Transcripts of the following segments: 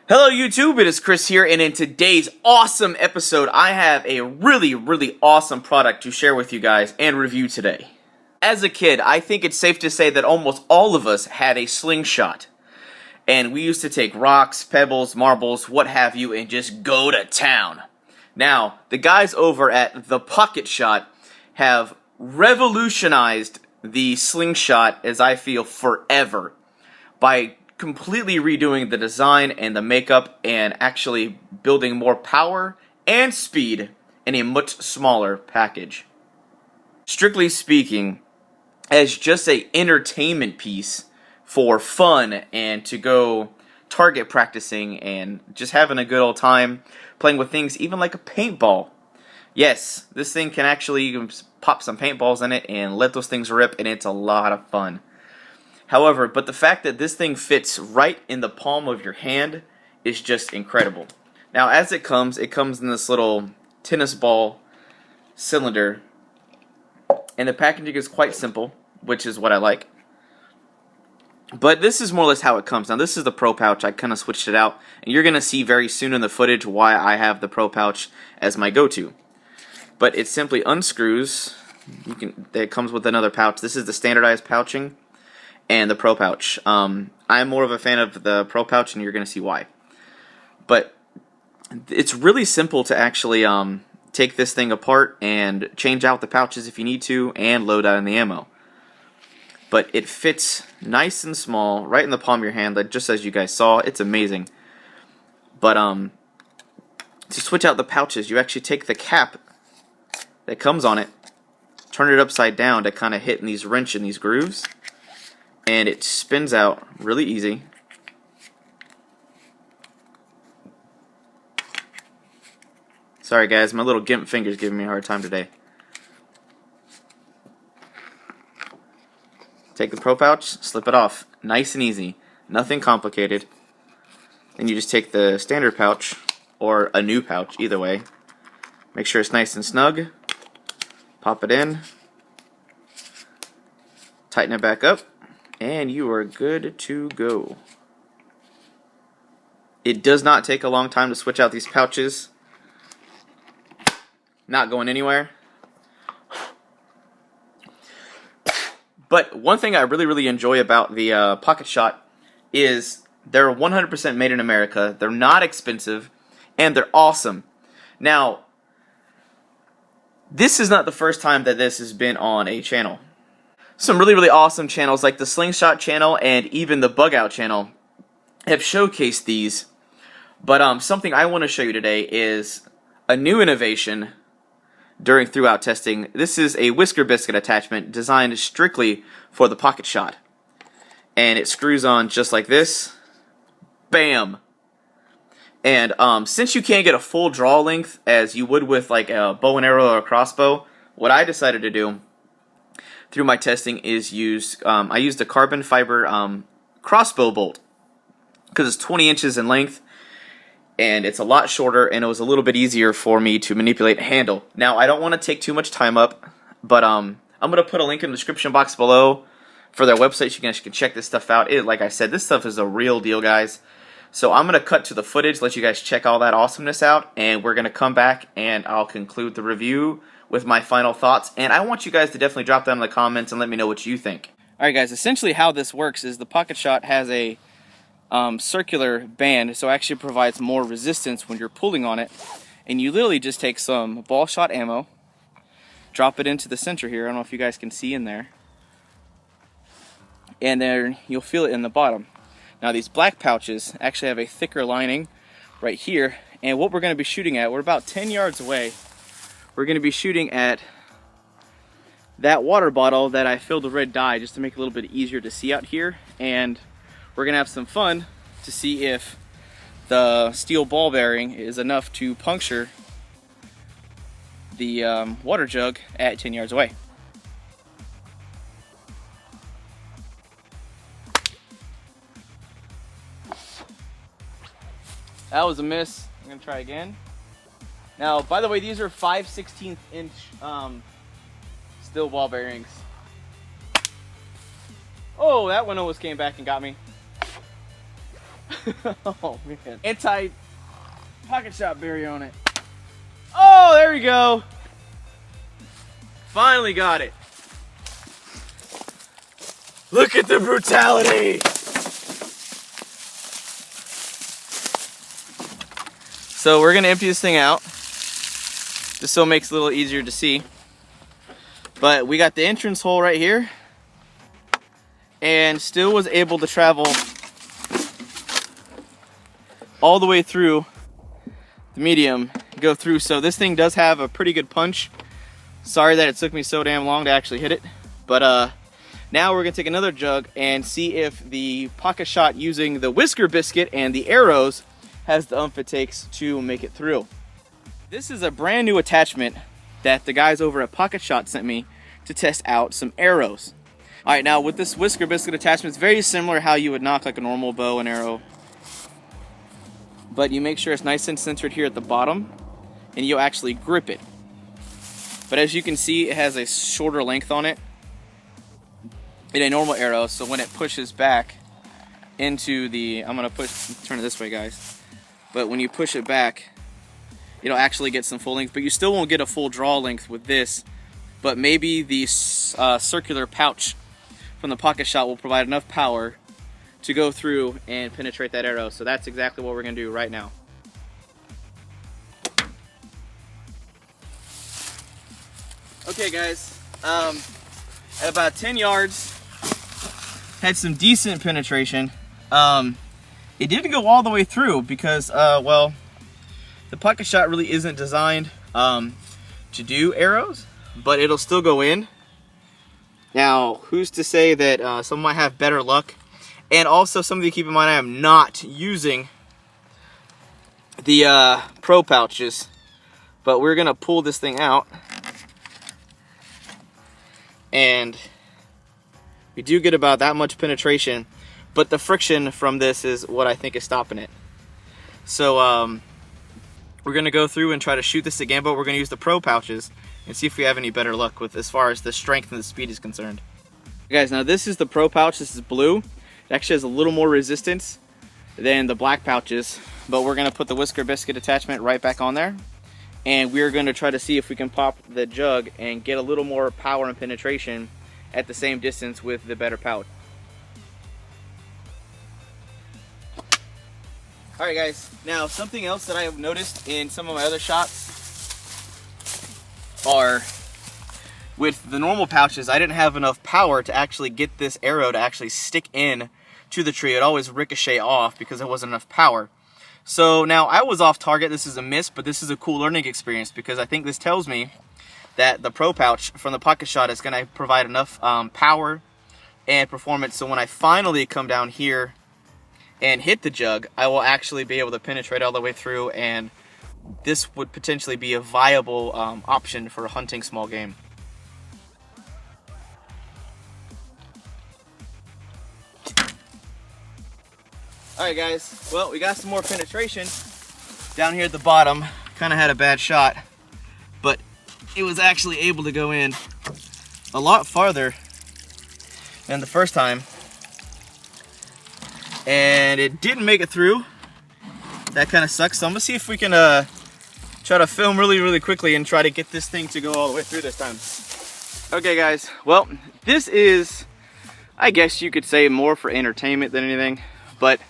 Hello YouTube, it is Chris here, and in today's awesome episode, I have a really awesome product to share with you guys and review today. As a kid, I think it's safe to say that almost all of us had a slingshot. And we used to take rocks, pebbles, marbles, what have you, and just go to town. Now, the guys over at the Pocketshot have revolutionized the slingshot, as I feel, forever by completely redoing the design and the makeup and actually building more power and speed in a much smaller package. Strictly speaking, as just an entertainment piece for fun and to go target practicing and just having a good old time playing with things even like a paintball. Yes, this thing can actually, you can pop some paintballs in it and let those things rip, and it's a lot of fun. However, but the fact that this thing fits right in the palm of your hand is just incredible. Now, as it comes in this little tennis ball cylinder, and the packaging is quite simple, which is what I like. But this is more or less how it comes. Now, this is the Pro Pouch. I kind of switched it out, and you're going to see very soon in the footage why I have the Pro Pouch as my go-to. But it simply unscrews. It comes with another pouch. This is the standardized pouching and the Pro Pouch. I'm more of a fan of the Pro Pouch, and you're going to see why. But it's really simple to actually take this thing apart and change out the pouches if you need to, and load out in the ammo. But it fits nice and small, right in the palm of your hand, like just as you guys saw. It's amazing. But to switch out the pouches, you actually take the cap that comes on it, turn it upside down to kind of hit in these wrench in these grooves, and it spins out really easy. Sorry guys, my little gimp finger's giving me a hard time today. Take the Pro Pouch, slip it off. Nice and easy. Nothing complicated. And you just take the standard pouch, or a new pouch, either way. Make sure it's nice and snug. Pop it in. Tighten it back up. And you are good to go. It does not take a long time to switch out these pouches. Not going anywhere. But one thing I really enjoy about the Pocketshot is they're 100% made in America. They're not expensive, and they're awesome. Now, this is not the first time that this has been on a channel. Some really awesome channels like the Slingshot channel and even the BugOut channel have showcased these. But something I want to show you today is a new innovation throughout testing. This is a whisker biscuit attachment designed strictly for the Pocketshot. And it screws on just like this. Bam! And since you can't get a full draw length as you would with like a bow and arrow or a crossbow, what I decided to do through my testing is I used a carbon fiber crossbow bolt, because it's 20 inches in length and it's a lot shorter, and it was a little bit easier for me to manipulate and handle. Now, I don't want to take too much time up, but I'm going to put a link in the description box below for their website so you guys can check this stuff out. Like I said, this stuff is a real deal, guys. So I'm going to cut to the footage, let you guys check all that awesomeness out, and we're going to come back and I'll conclude the review with my final thoughts. And I want you guys to definitely drop down in the comments and let me know what you think. Alright guys, essentially how this works is the Pocketshot has a circular band, so it actually provides more resistance when you're pulling on it. And you literally just take some ball shot ammo, drop it into the center here. I don't know if you guys can see in there. And then you'll feel it in the bottom. Now these black pouches actually have a thicker lining right here, and what we're going to be shooting at, we're about 10 yards away. We're going to be shooting at that water bottle that I filled with red dye just to make it a little bit easier to see out here, and we're going to have some fun to see if the steel ball bearing is enough to puncture the water jug at 10 yards away. That was a miss. I'm going to try again. Now, by the way, these are 5/16 inch steel ball bearings. Oh, that one almost came back and got me. Oh man. Anti-Pocketshot berry on it. Oh, there we go. Finally got it. Look at the brutality. So we're gonna empty this thing out, just so it makes it a little easier to see. But we got the entrance hole right here, and still was able to travel all the way through the medium, go through. So this thing does have a pretty good punch. Sorry that it took me so damn long to actually hit it. But now we're gonna take another jug and see if the Pocketshot using the whisker biscuit and the arrows has the oomph it takes to make it through. This is a brand new attachment that the guys over at Pocketshot sent me to test out some arrows. All right, now with this whisker biscuit attachment, it's very similar how you would knock like a normal bow and arrow, but you make sure it's nice and centered here at the bottom, and you'll actually grip it. But as you can see, it has a shorter length on it in a normal arrow, so when it pushes back into the, I'm gonna turn it this way, guys. But when you push it back, it'll actually get some full length, but you still won't get a full draw length with this. But maybe the circular pouch from the Pocketshot will provide enough power to go through and penetrate that arrow. So that's exactly what we're gonna do right now. Okay guys, at about 10 yards, had some decent penetration. It didn't go all the way through because, well, the Pocketshot really isn't designed to do arrows, but it'll still go in. Now, who's to say that some might have better luck? And also, something to keep in mind, I am not using the Pro pouches, but we're gonna pull this thing out, and we do get about that much penetration. But the friction from this is what I think is stopping it. So we're gonna go through and try to shoot this again, but we're gonna use the Pro pouches and see if we have any better luck with as far as the strength and the speed is concerned. Guys, now this is the Pro pouch. This is blue. It actually has a little more resistance than the black pouches, but we're gonna put the whisker biscuit attachment right back on there, and we're gonna try to see if we can pop the jug and get a little more power and penetration at the same distance with the better pouch. Alright guys, now something else that I have noticed in some of my other shots are with the normal pouches, I didn't have enough power to actually get this arrow to actually stick in to the tree. It always ricochet off because there wasn't enough power. So now I was off target. This is a miss, but this is a cool learning experience because I think this tells me that the Pro pouch from the Pocketshot is going to provide enough power and performance, so when I finally come down here and hit the jug, I will actually be able to penetrate all the way through, and this would potentially be a viable option for hunting small game. Alright guys, well, we got some more penetration down here at the bottom. Kind of had a bad shot, but it was actually able to go in a lot farther than the first time. And it didn't make it through. That kind of sucks. So I'm gonna see if we can try to film really quickly and try to get this thing to go all the way through this time. Okay guys, well, this is, I guess you could say, more for entertainment than anything, but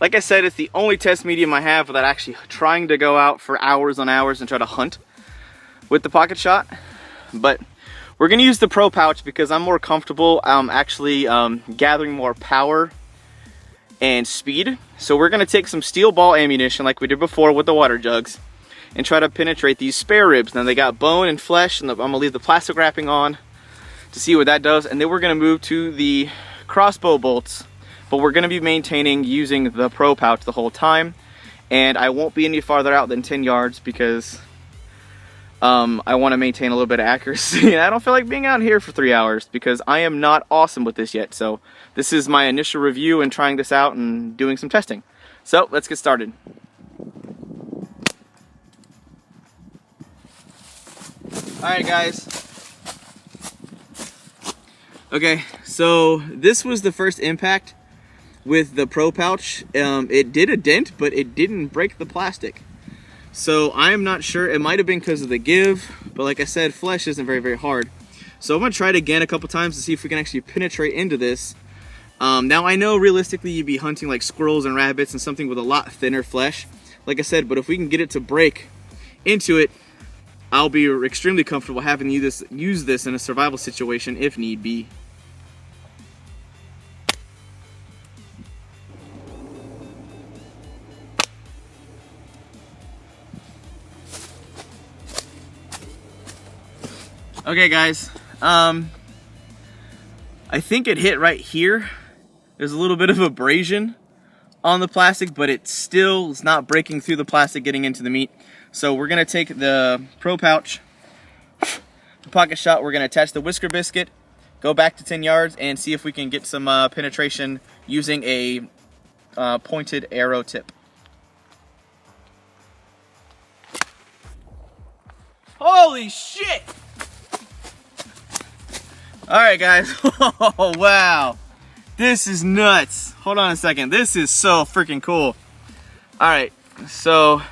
like I said, it's the only test medium I have without actually trying to go out for hours on hours and try to hunt with the Pocketshot. But we're gonna use the Pro pouch because I'm more comfortable actually gathering more power and speed. So we're gonna take some steel ball ammunition like we did before with the water jugs and try to penetrate these spare ribs. Now they got bone and flesh, and I'm gonna leave the plastic wrapping on to see what that does, and then we're gonna move to the crossbow bolts, but we're gonna be maintaining using the Pro pouch the whole time, and I won't be any farther out than 10 yards because I want to maintain a little bit of accuracy. I don't feel like being out here for 3 hours because I am not awesome with this yet. So this is my initial review and trying this out and doing some testing. So let's get started. Alright guys. Okay, so this was the first impact with the Pro pouch. It did a dent, but it didn't break the plastic. So I'm not sure. It might have been because of the give, but like I said, flesh isn't very hard. So I'm gonna try it again a couple times to see if we can actually penetrate into this. Now I know realistically you'd be hunting like squirrels and rabbits and something with a lot thinner flesh, like I said, but if we can get it to break into it, I'll be extremely comfortable having use this in a survival situation if need be. Okay guys, I think it hit right here. There's a little bit of abrasion on the plastic, but it still is not breaking through the plastic getting into the meat. So we're gonna take the Pro pouch, the Pocketshot, we're gonna attach the Whisker Biscuit, go back to 10 yards and see if we can get some penetration using a pointed arrow tip. Holy shit! Alright guys, oh wow, this is nuts. Hold on a second, this is so freaking cool. Alright, so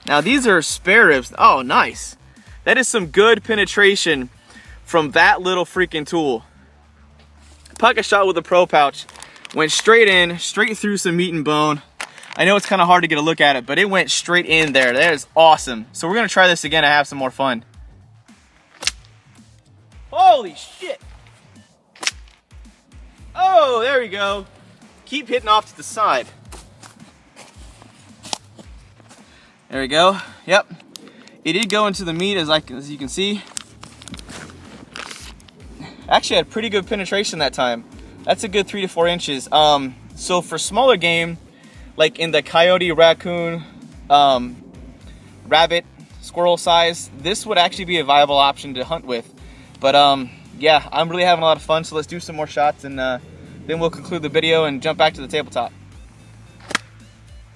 now these are spare ribs. Oh nice, that is some good penetration from that little freaking tool. Pocketshot with a Pro pouch went straight in, straight through some meat and bone. I know it's kind of hard to get a look at it, but it went straight in there. That is awesome. So we're gonna try this again and have some more fun. Holy shit! Oh, there we go. Keep hitting off to the side. There we go. Yep. It did go into the meat as you can see. Actually had pretty good penetration that time. That's a good 3 to 4 inches. So for smaller game, like in the coyote, raccoon, rabbit, squirrel size, this would actually be a viable option to hunt with. But yeah, I'm really having a lot of fun, so let's do some more shots and then we'll conclude the video and jump back to the tabletop.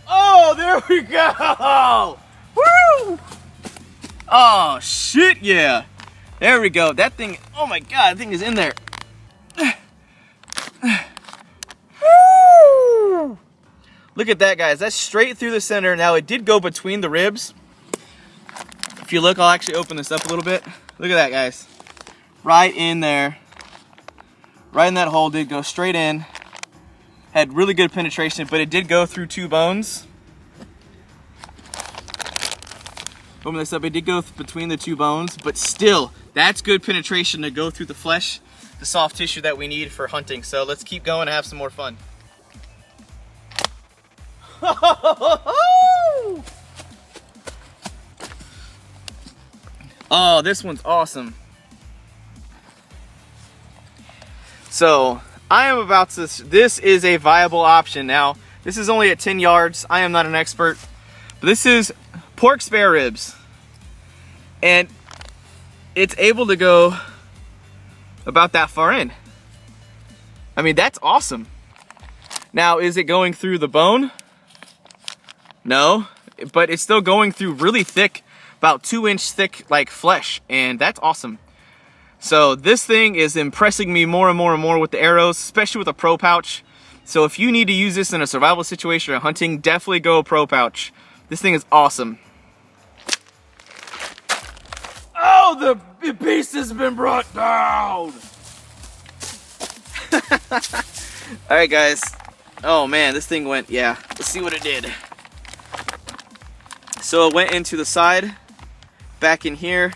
Oh, there we go! Woo! Oh, shit, yeah. There we go. That thing, oh my God, that thing is in there. Look at that, guys. That's straight through the center. Now, it did go between the ribs. If you look, I'll actually open this up a little bit. Look at that, guys. Right in there. Right in that hole, did go straight in. Had really good penetration, but it did go through 2 bones. Open this up, it did go between the 2 bones, but still, that's good penetration to go through the flesh, the soft tissue that we need for hunting. So let's keep going and have some more fun. Oh, this one's awesome. So I am about to, this is a viable option. Now, this is only at 10 yards. I am not an expert, but this is pork spare ribs. And it's able to go about that far in. I mean, that's awesome. Now, is it going through the bone? No, but it's still going through really thick, about 2-inch thick like flesh, and that's awesome. So this thing is impressing me more and more with the arrows, especially with a Pro pouch. So if you need to use this in a survival situation or hunting, definitely go Pro pouch. This thing is awesome. Oh, the beast has been brought down. All right, guys. Oh man, this thing went, yeah. Let's see what it did. So it went into the side, back in here.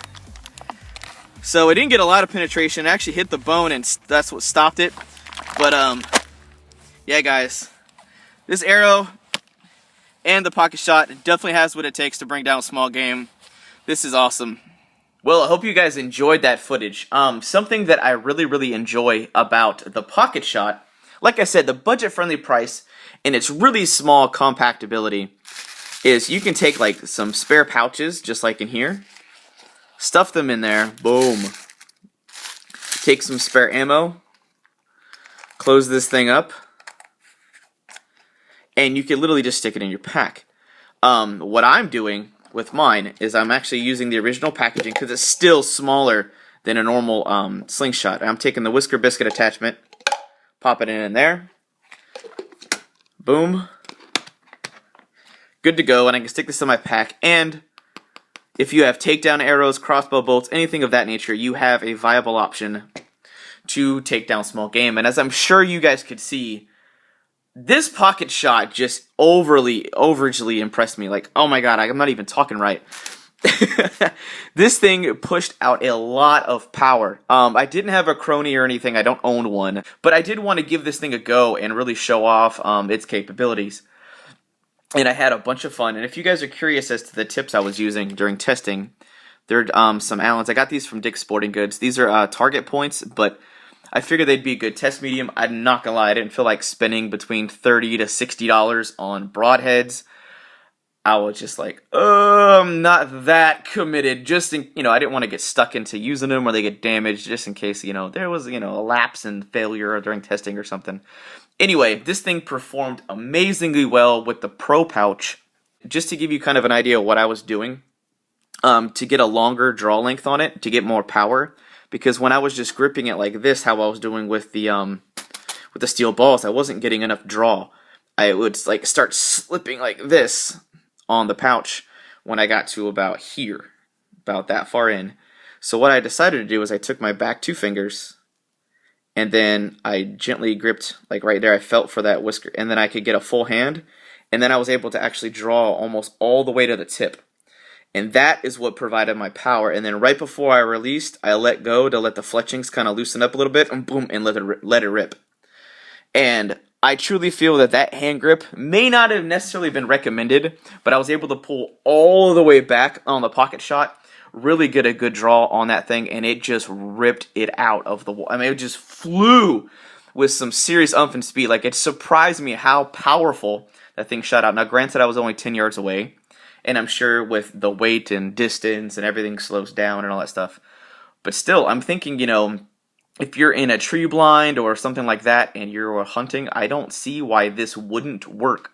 So it didn't get a lot of penetration. It actually hit the bone and that's what stopped it. But yeah guys, this arrow and the Pocketshot definitely has what it takes to bring down small game. This is awesome. Well, I hope you guys enjoyed that footage. Something that I really enjoy about the Pocketshot, like I said, the budget-friendly price and its really small compactability is you can take like some spare pouches, just like in here, stuff them in there, boom. Take some spare ammo, close this thing up, and you can literally just stick it in your pack. What I'm doing with mine is I'm actually using the original packaging because it's still smaller than a normal slingshot. I'm taking the Whisker Biscuit attachment, pop it in there, Boom. Good to go, and I can stick this in my pack. And if you have takedown arrows, crossbow bolts, anything of that nature, you have a viable option to take down small game. And as I'm sure you guys could see, this Pocketshot just overagely impressed me. Like, oh my god, I'm not even talking right. This thing pushed out a lot of power. I didn't have a crony or anything, I don't own one, but I did want to give this thing a go and really show off its capabilities. And I had a bunch of fun. And if you guys are curious as to the tips I was using during testing, there are some Allens. I got these from Dick's Sporting Goods. These are target points, but I figured they'd be a good test medium. I'm not gonna lie, I didn't feel like spending between $30 to $60 on broadheads. I was just like, I'm not that committed. Just in, I didn't want to get stuck into using them or they get damaged, just in case, there was, a lapse in failure during testing or something. Anyway, this thing performed amazingly well with the Pro Pouch. Just to give you kind of an idea of what I was doing, to get a longer draw length on it, to get more power, because when I was just gripping it like this, how I was doing with the steel balls, I wasn't getting enough draw. I would like start slipping like this on the pouch when I got to about here, about that far in. So what I decided to do is I took my back two fingers and then I gently gripped like right there. I felt for that whisker, and then I could get a full hand, and then I was able to actually draw almost all the way to the tip. And that is what provided my power. And then right before I released, I let go to let the fletchings kind of loosen up a little bit, and boom, and let it rip. And I truly feel that that hand grip may not have necessarily been recommended, but I was able to pull all the way back on the Pocketshot, really get a good draw on that thing, and it just ripped it out of the wall. I mean, it just flew with some serious umph and speed. Like, it surprised me how powerful that thing shot out. Now, granted, I was only 10 yards away, and I'm sure with the weight and distance and everything slows down and all that stuff. But still, I'm thinking, if you're in a tree blind or something like that and you're hunting, I don't see why this wouldn't work.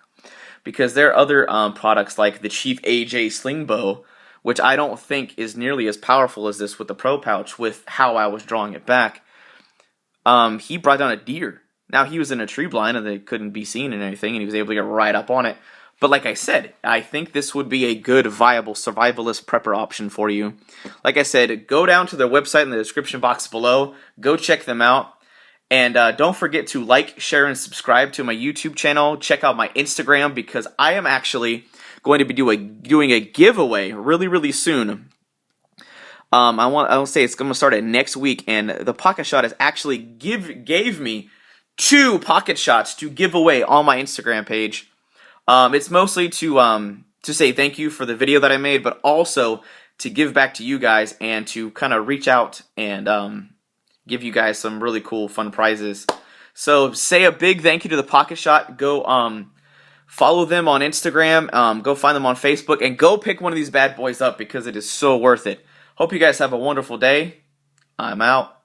Because there are other products like the Chief AJ Sling Bow, which I don't think is nearly as powerful as this with the Pro Pouch with how I was drawing it back. He brought down a deer. Now, he was in a tree blind and they couldn't be seen and anything, and he was able to get right up on it. But like I said, I think this would be a good, viable, survivalist prepper option for you. Like I said, go down to their website in the description box below. Go check them out. And don't forget to like, share, and subscribe to my YouTube channel. Check out my Instagram, because I am actually going to be doing a giveaway really, really soon. I will say it's going to start at next week, and the Pocketshot has actually gave me 2 Pocketshots to give away on my Instagram page. It's mostly to say thank you for the video that I made, but also to give back to you guys and to kind of reach out and give you guys some really cool, fun prizes. So say a big thank you to the Pocketshot. Go follow them on Instagram. Go find them on Facebook, and go pick one of these bad boys up, because it is so worth it. Hope you guys have a wonderful day. I'm out.